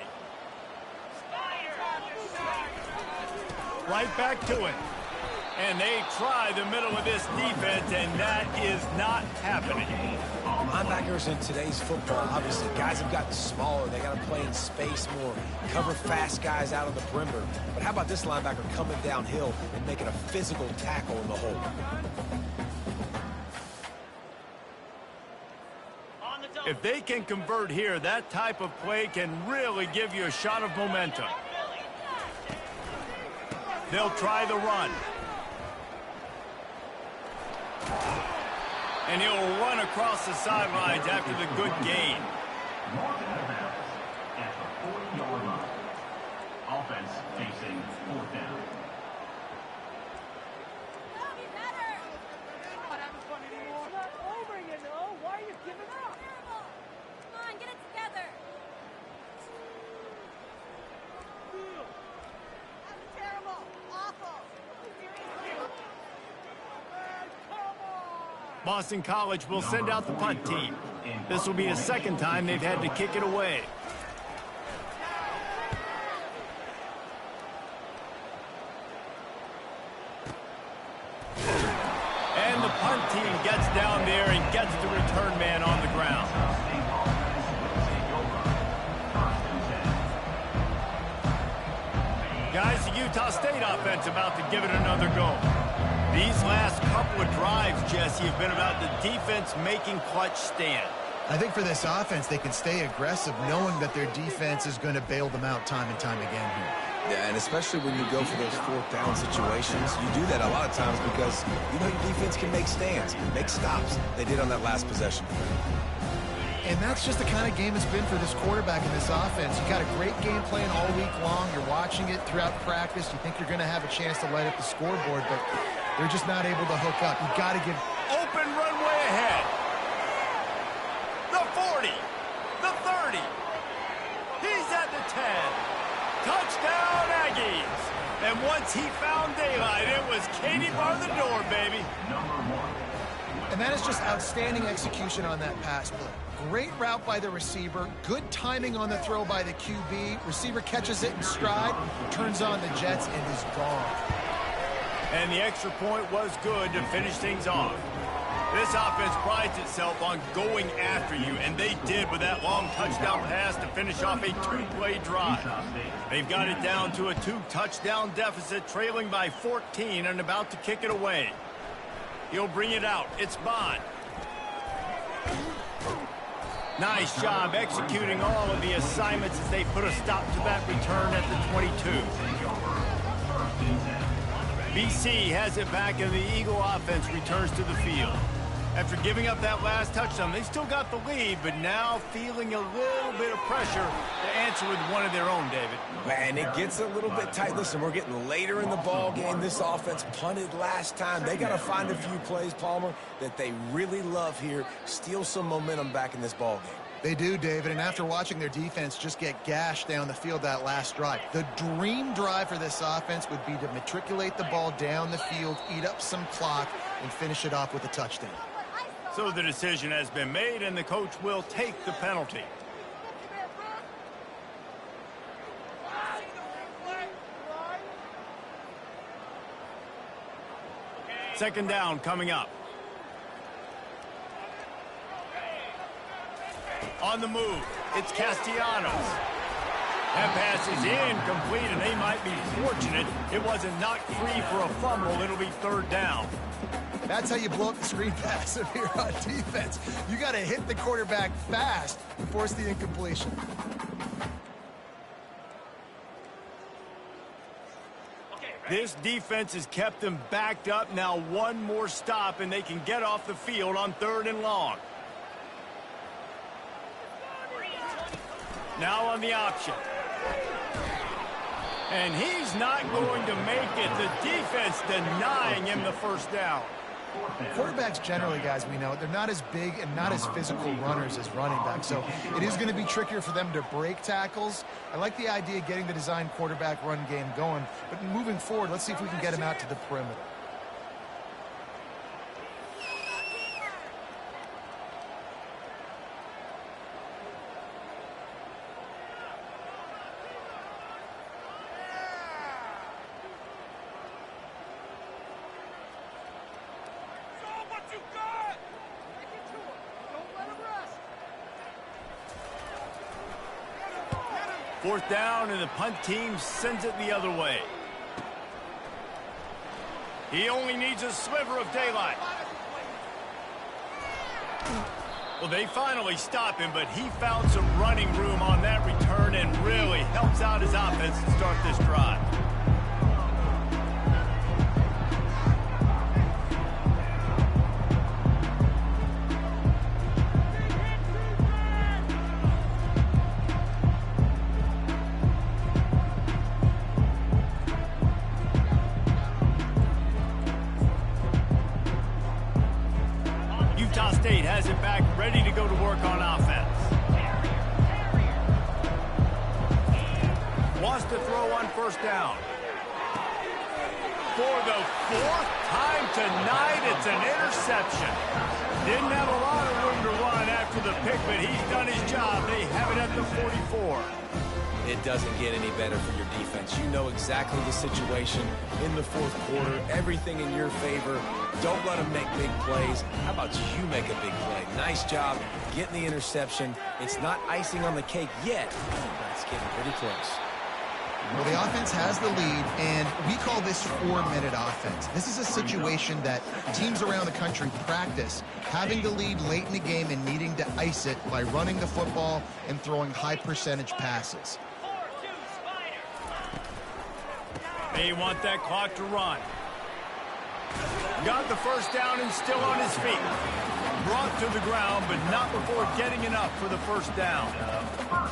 Right back to it. And they try the middle of this defense, and that is not happening. Linebackers in today's football, obviously, guys have gotten smaller. They got to play in space more, cover fast guys out of the perimeter. But how about this linebacker coming downhill and making a physical tackle in the hole? If they can convert here, that type of play can really give you a shot of momentum. They'll try the run. And he'll run across the sidelines after the good gain. North out of bounds at the 40-yard line. Offense facing fourth down. Why are you giving up? Come on, get it together. That's terrible. Awful. Boston College will send out the punt team. This will be the second time they've had to kick it away. And the punt team gets down there and gets the return man on the ground. Guys, the Utah State offense about to give it another go. These last couple of drives, Jesse, have been about the defense making clutch stand. I think for this offense, they can stay aggressive knowing that their defense is going to bail them out time and time again here. Yeah, and especially when you go for those fourth down situations, you do that a lot of times because you know your defense can make stands, make stops. They did on that last possession. And that's just the kind of game it's been for this quarterback and this offense. You got a great game plan all week long. You're watching it throughout practice. You think you're going to have a chance to light up the scoreboard, but they're just not able to hook up. You got to give open runway ahead. The 40, the 30. He's at the 10. Touchdown, Aggies. And once he found daylight, it was Katie bar the door, baby. And that is just outstanding execution on that pass play. Great route by the receiver, good timing on the throw by the QB. Receiver catches it in stride, turns on the jets, and is gone. And the extra point was good to finish things off. This offense prides itself on going after you, and they did with that long touchdown pass to finish off a two-play drive. They've got it down to a 2-touchdown deficit, trailing by 14 and about to kick it away. He'll bring it out. It's Bond. Nice job executing all of the assignments as they put a stop to that return at the 22. BC has it back, and the Eagle offense returns to the field. After giving up that last touchdown, they still got the lead, but now feeling a little bit of pressure to answer with one of their own, David. Man, it gets a little bit tight. Listen, we're getting later in the ball game. This offense punted last time. They got to find a few plays, Palmer, that they really love here, steal some momentum back in this ball game. They do, David, and after watching their defense just get gashed down the field that last drive, the dream drive for this offense would be to matriculate the ball down the field, eat up some clock, and finish it off with a touchdown. So the decision has been made, and the coach will take the penalty. Second down coming up. On the move, it's Castellanos. That pass is incomplete, and they might be fortunate it wasn't knocked free for a fumble. It'll be third down. That's how you blow up the screen pass if you're on defense. You got to hit the quarterback fast and force the incompletion. This defense has kept them backed up. Now one more stop, and they can get off the field on 3rd and long. Now on the option. And he's not going to make it. The defense denying him the first down. Quarterbacks generally, guys, we know, they're not as big and not as physical runners as running backs, so it is going to be trickier for them to break tackles. I like the idea of getting the design quarterback run game going, but moving forward, let's see if we can get him out to the perimeter. Fourth down, and the punt team sends it the other way. He only needs a sliver of daylight. Well, they finally stop him, but he found some running room on that return and really helps out his offense to start this drive. Utah State has it back, ready to go to work on offense. Wants to throw on first down. For the 4th time tonight, it's an interception. Didn't have a lot of room to run after the pick, but he's done his job. They have it at the 44. It doesn't get any better for your defense. You know exactly the situation in the 4th quarter. Everything in your favor. Don't let them make big plays. How about you make a big play? Nice job getting the interception. It's not icing on the cake yet, but it's getting pretty close. Well, the offense has the lead, and we call this 4-minute offense. This is a situation that teams around the country practice, having the lead late in the game and needing to ice it by running the football and throwing high-percentage passes. They want that clock to run. Got the first down and still on his feet. Brought to the ground, but not before getting enough for the first down.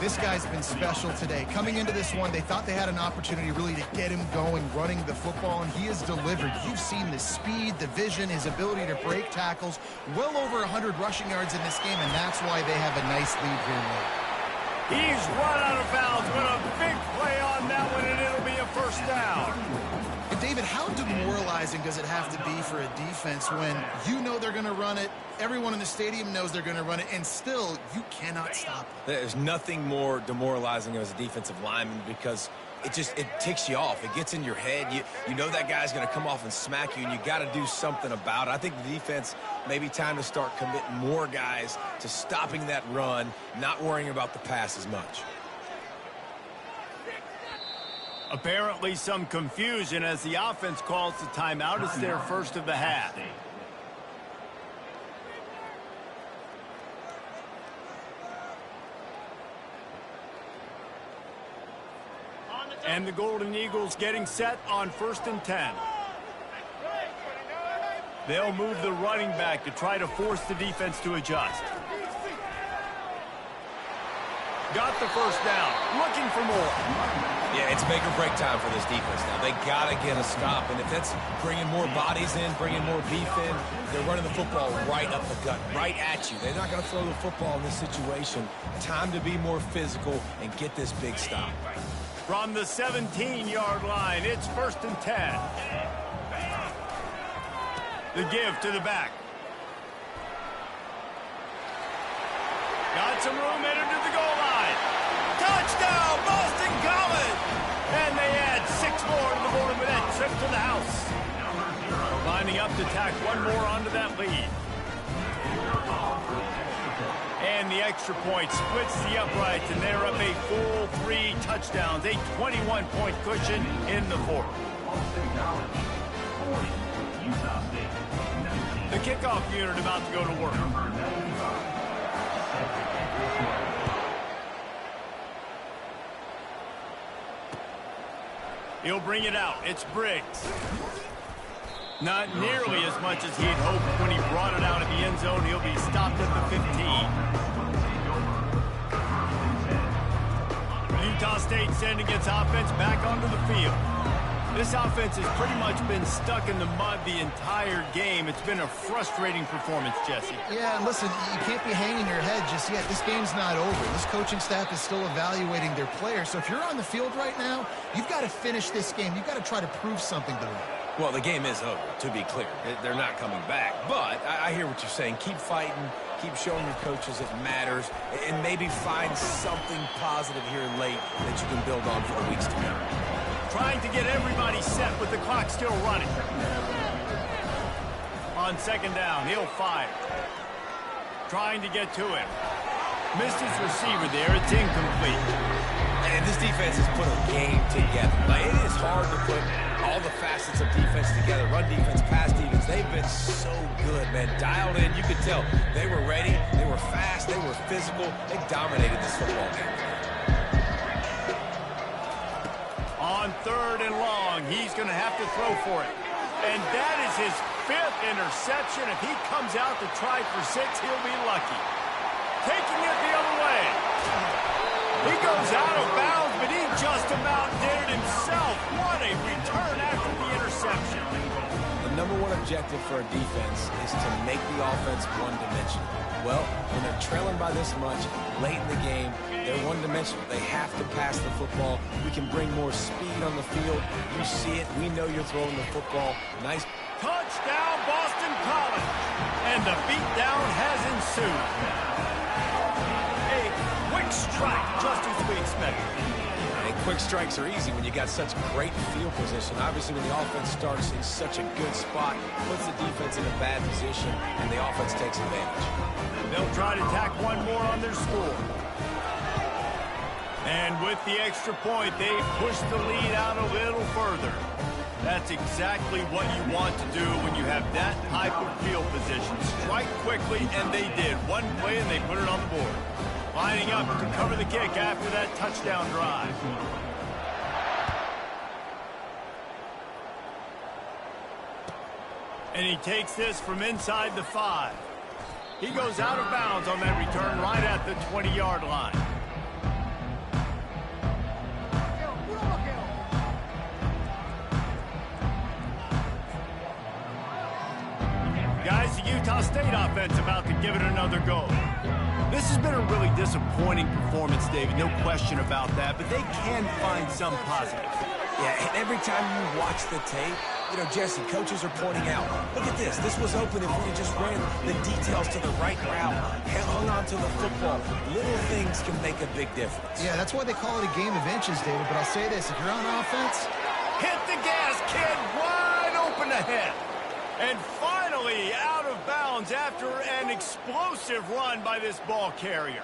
This guy's been special today. Coming into this one, they thought they had an opportunity really to get him going, running the football, and he has delivered. You've seen the speed, the vision, his ability to break tackles. Well over 100 rushing yards in this game, and that's why they have a nice lead here late. He's run out of bounds, but a big play on that one, and it'll be a first down. And David, how demoralizing does it have to be for a defense when you know they're going to run it, everyone in the stadium knows they're going to run it, and still you cannot stop it? There's nothing more demoralizing as a defensive lineman because it ticks you off. It gets in your head. You know that guy's going to come off and smack you, and you got to do something about it. I think the defense maybe time to start committing more guys to stopping that run, not worrying about the pass as much. Apparently some confusion as the offense calls the timeout. It's their first of the half. And the Golden Eagles getting set on 1st and 10. They'll move the running back to try to force the defense to adjust. Got the first down, looking for more. Yeah, it's make or break time for this defense now. They got to get a stop, and if that's bringing more bodies in, bringing more beef in, they're running the football right up the gut, right at you. They're not going to throw the football in this situation. Time to be more physical and get this big stop. From the 17-yard line, it's 1st and 10. The give to the back. Got some room, entered to the goal line. Touchdown, Boston College! And they add 6 more to the board with that trip to the house. Lining up to tack one more onto that lead. And the extra point splits the uprights, and they're up a full 3 touchdowns, a 21-point cushion in the fourth. The kickoff unit about to go to work. He'll bring it out. It's Briggs. Not nearly as much as he'd hoped when he brought it out of the end zone. He'll be stopped at the 15. Utah State sending its offense back onto the field. This offense has pretty much been stuck in the mud the entire game. It's been a frustrating performance, Jesse. Yeah, and listen, you can't be hanging your head just yet. This game's not over. This coaching staff is still evaluating their players. So if you're on the field right now, you've got to finish this game. You've got to try to prove something to them. Well, the game is over, to be clear. They're not coming back. But I hear what you're saying. Keep fighting. Keep showing your coaches it matters. And maybe find something positive here late that you can build on for the weeks to come. Trying to get everybody set with the clock still running. On 2nd down, he'll fire. Trying to get to him. Missed his receiver there. It's incomplete. And this defense has put a game together. Like, it is hard to put all the facets of defense together. Run defense, pass defense. They've been so good, man. Dialed in. You could tell they were ready. They were fast. They were physical. They dominated this football game. On 3rd and long, he's going to have to throw for it. And that is his 5th interception. If he comes out to try for 6, he'll be lucky. Taking it the other way. He goes out of bounds, but he just about did it himself. What a return after the interception. The number one objective for a defense is to make the offense one-dimensional. Well, when they're trailing by this much, late in the game, they're one-dimensional. They have to pass the football. We can bring more speed on the field. You see it. We know you're throwing the football. Nice. Touchdown, Boston College. And the beatdown has ensued. A quick strike, just as we expected. And quick strikes are easy when you got such great field position. Obviously, when the offense starts in such a good spot, puts the defense in a bad position, and the offense takes advantage. They'll try to tack one more on their score. And with the extra point, they push the lead out a little further. That's exactly what you want to do when you have that type of field position. Strike quickly, and they did. One play, and they put it on the board. Lining up to cover the kick after that touchdown drive. And he takes this from inside the 5. He goes out of bounds on that return right at the 20-yard line. Guys, the Utah State offense about to give it another go. This has been a really disappointing performance, David, no question about that, but they can find some positive. Yeah, and every time you watch the tape, you know, Jesse, coaches are pointing out, look at this. This was open if we just ran the details to the right route, hung on to the football. Little things can make a big difference. Yeah, that's why they call it a game of inches, David. But I'll say this, if you're on offense... Hit the gas, kid, wide open ahead. And finally out of bounds after an explosive run by this ball carrier.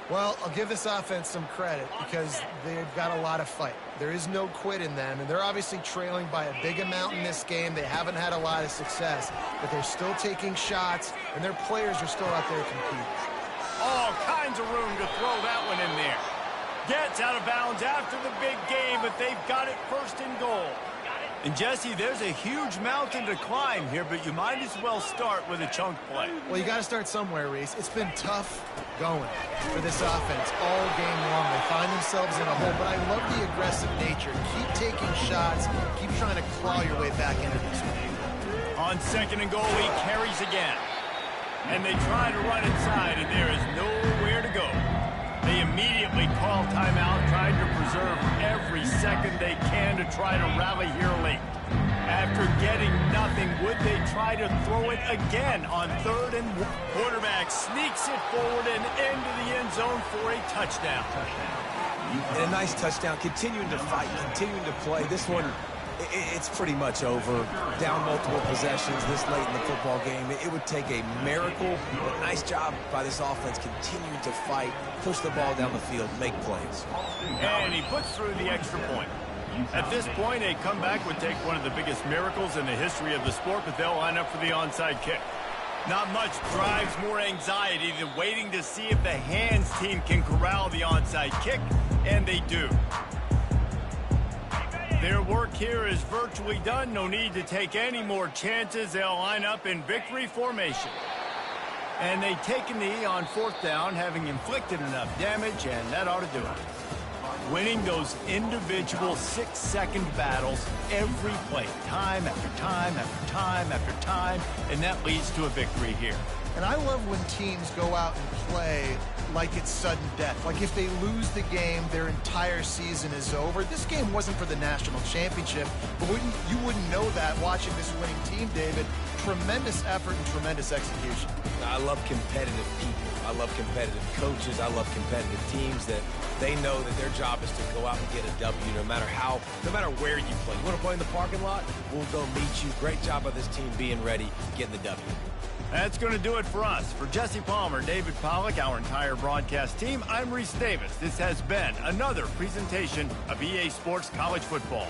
Well, I'll give this offense some credit because they've got a lot of fight. There is no quit in them, and they're obviously trailing by a big amount in this game. They haven't had a lot of success, but they're still taking shots, and their players are still out there competing. All kinds of room to throw that one in there. Gets out of bounds after the big game, but they've got it 1st and goal. And Jesse, there's a huge mountain to climb here, but you might as well start with a chunk play. Well, you got to start somewhere, Reese. It's been tough going for this offense all game long. They find themselves in a hole, but I love the aggressive nature. Keep taking shots. Keep trying to claw your way back into this one. On 2nd and goal, he carries again. And they try to run inside, and there is nowhere to go. They immediately call timeout, trying to preserve every second they can to try to rally here late. After getting nothing, would they try to throw it again on 3rd and 1? Quarterback sneaks it forward and into the end zone for a touchdown. And a nice touchdown, continuing to fight, continuing to play. This one, it's pretty much over. Down multiple possessions this late in the football game. It would take a miracle. But nice job by this offense continuing to fight, push the ball down the field, make plays. And he puts through the extra point. At this point, a comeback would take one of the biggest miracles in the history of the sport, but they'll line up for the onside kick. Not much drives more anxiety than waiting to see if the hands team can corral the onside kick, and they do. Their work here is virtually done. No need to take any more chances. They'll line up in victory formation. And they take a knee on 4th down, having inflicted enough damage, and that ought to do it. Winning those individual 6-second battles every play, time after time after time after time, and that leads to a victory here. And I love when teams go out and play like it's sudden death. Like if they lose the game, their entire season is over. This game wasn't for the national championship, but you wouldn't know that watching this winning team, David. Tremendous effort and tremendous execution. I love competitive people. I love competitive coaches. I love competitive teams that they know that their job is to go out and get a W no matter where you play. You want to play in the parking lot? We'll go meet you. Great job by this team being ready, getting the W. That's going to do it for us. For Jesse Palmer, David Pollack, our entire broadcast team, I'm Reese Davis. This has been another presentation of EA Sports College Football.